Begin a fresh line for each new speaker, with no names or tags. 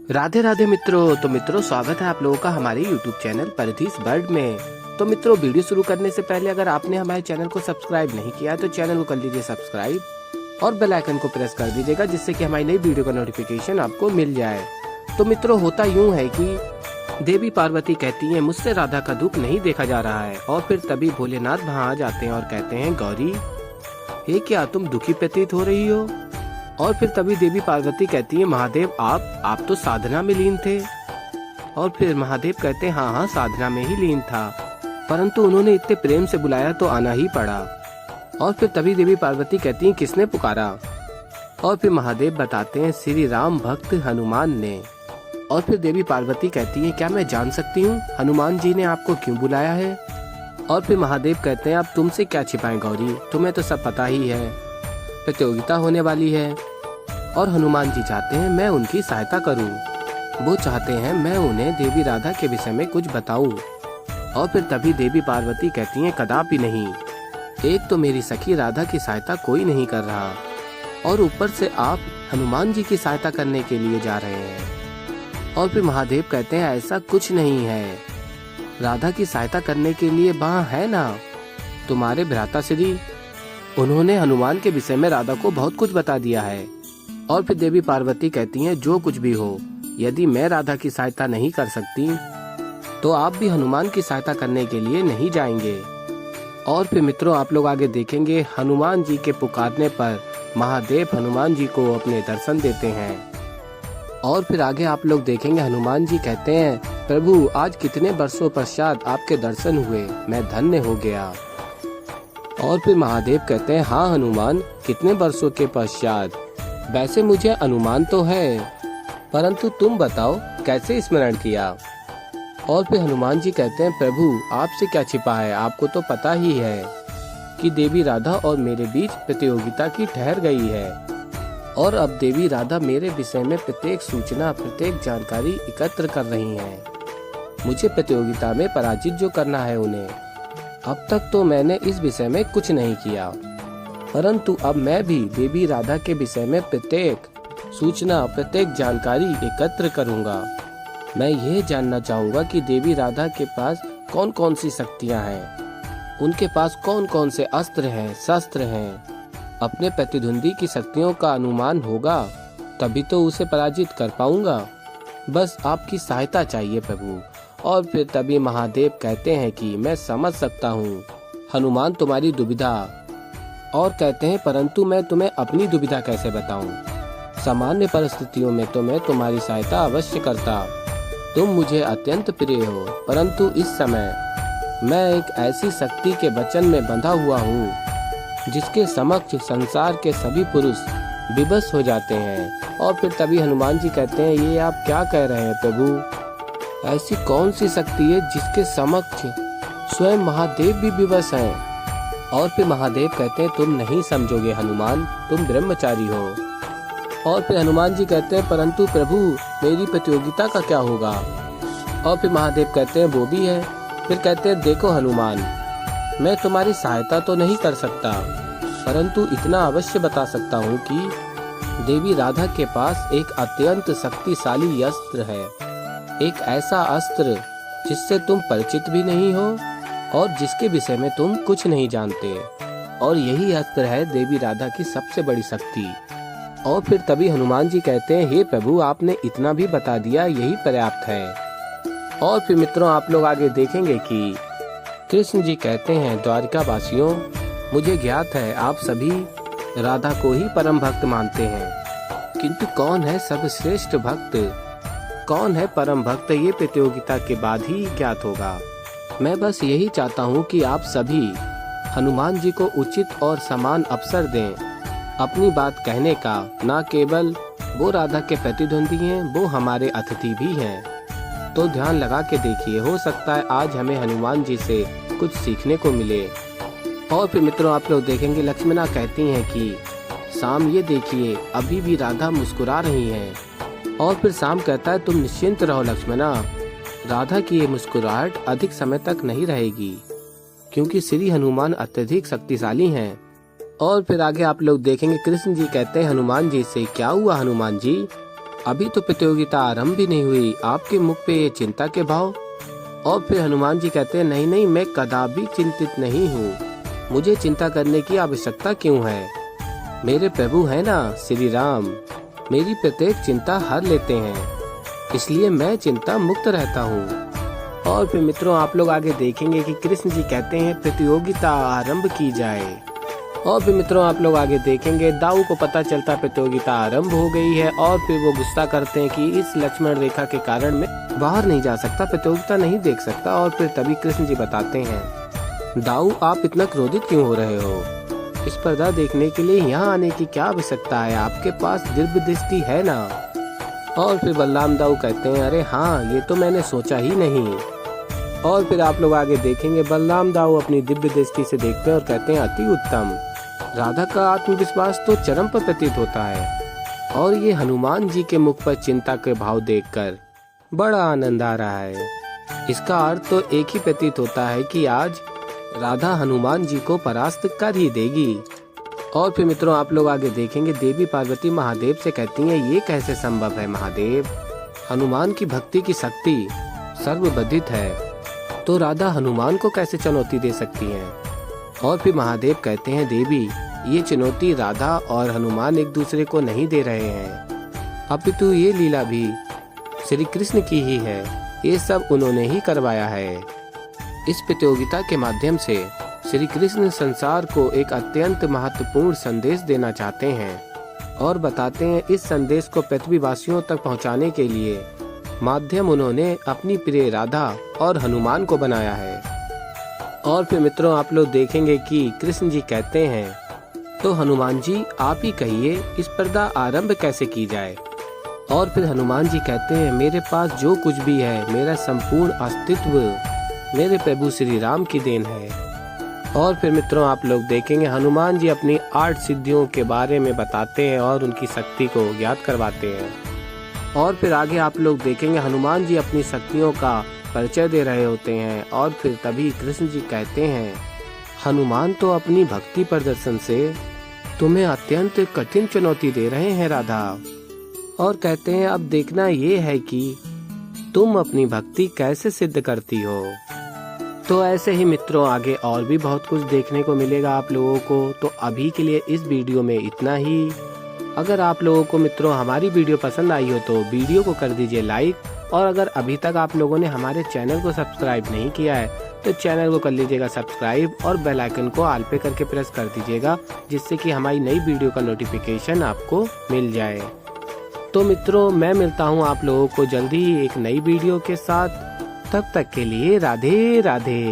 राधे राधे मित्रों। तो मित्रों, स्वागत है आप लोगों का हमारे YouTube चैनल परधीस वर्ल्ड में। तो मित्रों, वीडियो शुरू करने से पहले अगर आपने हमारे चैनल को सब्सक्राइब नहीं किया तो चैनल को कर लीजिए सब्सक्राइब और बेल आइकन को प्रेस कर दीजिएगा, जिससे कि हमारी नई वीडियो का नोटिफिकेशन आपको मिल जाए। तो मित्रों, होता यूँ है कि देवी पार्वती कहती है मुझसे राधा का दुख नहीं देखा जा रहा है, और फिर तभी भोलेनाथ वहाँ आ जाते हैं और कहते हैं गौरी, ये क्या तुम दुखी प्रतीत हो रही हो? और फिर तभी देवी पार्वती कहती है महादेव आप तो साधना में लीन थे। और फिर महादेव कहते हैं हाँ साधना में ही लीन था, परंतु उन्होंने इतने प्रेम से बुलाया तो आना ही पड़ा। और फिर तभी देवी पार्वती कहती है किसने पुकारा? और फिर महादेव बताते हैं श्री राम भक्त हनुमान ने। और फिर देवी पार्वती कहती है क्या मैं जान सकती हूँ हनुमान जी ने आपको क्यों बुलाया है? और फिर महादेव कहते हैं अब तुमसे क्या छिपाएं गौरी, तुम्हें तो सब पता ही है, प्रतियोगिता होने वाली है और हनुमान जी चाहते हैं मैं उनकी सहायता करूं। वो चाहते हैं मैं उन्हें देवी राधा के विषय में कुछ बताऊं। और फिर तभी देवी पार्वती कहती हैं कदापि नहीं, एक तो मेरी सखी राधा की सहायता कोई नहीं कर रहा और ऊपर से आप हनुमान जी की सहायता करने के लिए जा रहे हैं। और फिर महादेव कहते हैं ऐसा कुछ नहीं है, राधा की सहायता करने के लिए वहाँ है ना तुम्हारे भ्राता श्री, उन्होंने हनुमान के विषय में राधा को बहुत कुछ बता दिया है। और फिर देवी पार्वती कहती हैं जो कुछ भी हो, यदि मैं राधा की सहायता नहीं कर सकती तो आप भी हनुमान की सहायता करने के लिए नहीं जाएंगे। और फिर मित्रों, आप लोग आगे देखेंगे हनुमान जी के पुकारने पर महादेव हनुमान जी को अपने दर्शन देते हैं। और फिर आगे आप लोग देखेंगे हनुमान जी कहते हैं प्रभु आज कितने वर्षों पश्चात आपके दर्शन हुए, मैं धन्य हो गया। और फिर महादेव कहते हैं हाँ हनुमान, कितने वर्षों के पश्चात? वैसे मुझे अनुमान तो है, परंतु तुम बताओ कैसे स्मरण किया? और फिर हनुमान जी कहते हैं प्रभु आपसे क्या छिपा है, आपको तो पता ही है कि देवी राधा और मेरे बीच प्रतियोगिता की ठहर गई है और अब देवी राधा मेरे विषय में प्रत्येक सूचना प्रत्येक जानकारी एकत्र कर रही हैं। मुझे प्रतियोगिता में पराजित जो करना है उन्हें। अब तक तो मैंने इस विषय में कुछ नहीं किया, परंतु अब मैं भी देवी राधा के विषय में प्रत्येक सूचना प्रत्येक जानकारी एकत्र करूंगा। मैं यह जानना चाहूंगा कि देवी राधा के पास कौन कौन सी शक्तियां हैं, उनके पास कौन कौन से अस्त्र हैं शस्त्र हैं। अपने प्रतिद्वंदी की शक्तियों का अनुमान होगा तभी तो उसे पराजित कर पाऊंगा। बस आपकी सहायता चाहिए प्रभु। और फिर तभी महादेव कहते हैं कि मैं समझ सकता हूँ हनुमान तुम्हारी दुविधा, और कहते हैं परंतु मैं तुम्हें अपनी दुविधा कैसे बताऊं? सामान्य परिस्थितियों में तो मैं तुम्हारी सहायता अवश्य करता, तुम मुझे अत्यंत प्रिय हो, परंतु इस समय मैं एक ऐसी शक्ति के वचन में बंधा हुआ हूँ जिसके समक्ष संसार के सभी पुरुष विवश हो जाते हैं। और फिर तभी हनुमान जी कहते हैं ये आप क्या कह रहे हैं प्रभु? ऐसी कौन सी शक्ति है जिसके समक्ष स्वयं महादेव भी विवश हैं? और फिर महादेव कहते हैं तुम नहीं समझोगे हनुमान, तुम ब्रह्मचारी हो। और फिर हनुमान जी कहते हैं परंतु प्रभु मेरी प्रतियोगिता का क्या होगा? और फिर महादेव कहते हैं वो भी है। फिर कहते हैं देखो हनुमान, मैं तुम्हारी सहायता तो नहीं कर सकता, परंतु इतना अवश्य बता सकता हूँ कि देवी राधा के पास एक अत्यंत शक्तिशाली अस्त्र है, एक ऐसा अस्त्र जिससे तुम परिचित भी नहीं हो और जिसके विषय में तुम कुछ नहीं जानते, और यही अस्त्र है देवी राधा की सबसे बड़ी शक्ति। और फिर तभी हनुमान जी कहते हैं हे प्रभु आपने इतना भी बता दिया, यही पर्याप्त है। और फिर मित्रों, आप लोग आगे देखेंगे कि कृष्ण जी कहते हैं द्वारिका वासियों, मुझे ज्ञात है आप सभी राधा को ही परम भक्त मानते हैं, किंतु कौन है सर्वश्रेष्ठ भक्त, कौन है परम भक्त, ये प्रतियोगिता के बाद ही ज्ञात होगा। मैं बस यही चाहता हूँ कि आप सभी हनुमान जी को उचित और समान अवसर दें अपनी बात कहने का। न केवल वो राधा के प्रतिद्वंदी हैं, वो हमारे अतिथि भी हैं। तो ध्यान लगा के देखिए, हो सकता है आज हमें हनुमान जी से कुछ सीखने को मिले। और फिर मित्रों, आप लोग देखेंगे लक्ष्मणा कहती हैं कि शाम ये देखिए अभी भी राधा मुस्कुरा रही हैं। और फिर शाम कहता है तुम निश्चिंत रहो लक्ष्मणा, राधा की ये मुस्कुराहट अधिक समय तक नहीं रहेगी, क्योंकि श्री हनुमान अत्यधिक शक्तिशाली हैं। और फिर आगे आप लोग देखेंगे कृष्ण जी कहते हैं हनुमान जी से क्या हुआ हनुमान जी, अभी तो प्रतियोगिता आरंभ भी नहीं हुई, आपके मुख पे ये चिंता के भाव। और फिर हनुमान जी कहते हैं नहीं नहीं, मैं कदापि चिंतित नहीं हूँ, मुझे चिंता करने की आवश्यकता क्यों है। मेरे प्रभु है ना श्री राम, मेरी प्रत्येक चिंता हर लेते हैं, इसलिए मैं चिंता मुक्त रहता हूँ। और फिर मित्रों आप लोग आगे देखेंगे कि कृष्ण जी कहते हैं प्रतियोगिता आरंभ की जाए। और फिर मित्रों आप लोग आगे देखेंगे दाऊ को पता चलता प्रतियोगिता आरंभ हो गई है और फिर वो गुस्सा करते हैं कि इस लक्ष्मण रेखा के कारण मैं बाहर नहीं जा सकता, प्रतियोगिता नहीं देख सकता। और फिर तभी कृष्ण जी बताते हैं दाऊ आप इतना क्रोधित क्यों हो रहे हो, स्पर्धा देखने के लिए यहाँ आने की क्या आवश्यकता है, आपके पास दिव्य दृष्टि है ना। और फिर बलराम दाऊ कहते हैं अरे हाँ ये तो मैंने सोचा ही नहीं। और फिर आप लोग आगे देखेंगे बलराम दाऊ अपनी दिव्य दृष्टि से देखते हैं और कहते हैं अति उत्तम, राधा का आत्मविश्वास तो चरम पर प्रतीत होता है। और ये हनुमान जी के मुख पर चिंता के भाव देखकर बड़ा आनंद आ रहा है। इसका अर्थ तो एक ही प्रतीत होता है कि आज राधा हनुमान जी को परास्त कर ही देगी। और फिर मित्रों आप लोग आगे देखेंगे देवी पार्वती महादेव से कहती हैं ये कैसे संभव है महादेव, हनुमान की भक्ति की शक्ति सर्वबधित है, तो राधा हनुमान को कैसे चुनौती दे सकती हैं। और फिर महादेव कहते हैं देवी ये चुनौती राधा और हनुमान एक दूसरे को नहीं दे रहे हैं, अपितु ये लीला भी श्री कृष्ण की ही है, ये सब उन्होंने ही करवाया है। इस प्रतियोगिता के माध्यम से श्री कृष्ण संसार को एक अत्यंत महत्वपूर्ण संदेश देना चाहते हैं और बताते हैं इस संदेश को पृथ्वीवासियों तक पहुंचाने के लिए माध्यम उन्होंने अपनी प्रिय राधा और हनुमान को बनाया है। और फिर मित्रों आप लोग देखेंगे कि कृष्ण जी कहते हैं तो हनुमान जी आप ही कहिए स्पर्धा आरंभ कैसे की जाए। और फिर हनुमान जी कहते हैं मेरे पास जो कुछ भी है मेरा संपूर्ण अस्तित्व मेरे प्रभु श्री राम की देन है। और फिर मित्रों आप लोग देखेंगे हनुमान जी अपनी 8 सिद्धियों के बारे में बताते हैं और उनकी शक्ति को ज्ञात करवाते हैं। और फिर आगे आप लोग देखेंगे हनुमान जी अपनी शक्तियों का परिचय दे रहे होते हैं। और फिर तभी कृष्ण जी कहते हैं हनुमान तो अपनी भक्ति प्रदर्शन से तुम्हें अत्यंत कठिन चुनौती दे रहे हैं राधा, और कहते हैं अब देखना ये है कि तुम अपनी भक्ति कैसे सिद्ध करती हो। तो ऐसे ही मित्रों आगे और भी बहुत कुछ देखने को मिलेगा आप लोगों को। तो अभी के लिए इस वीडियो में इतना ही। अगर आप लोगों को मित्रों हमारी वीडियो पसंद आई हो तो वीडियो को कर दीजिए लाइक, और अगर अभी तक आप लोगों ने हमारे चैनल को सब्सक्राइब नहीं किया है तो चैनल को कर लीजिएगा सब्सक्राइब और बेल आइकन को ऑल पे करके प्रेस कर दीजिएगा, जिससे कि हमारी नई वीडियो का नोटिफिकेशन आपको मिल जाए। तो मित्रों मैं मिलता हूँ आप लोगों को जल्दी ही एक नई वीडियो के साथ, तब तक के लिए राधे राधे।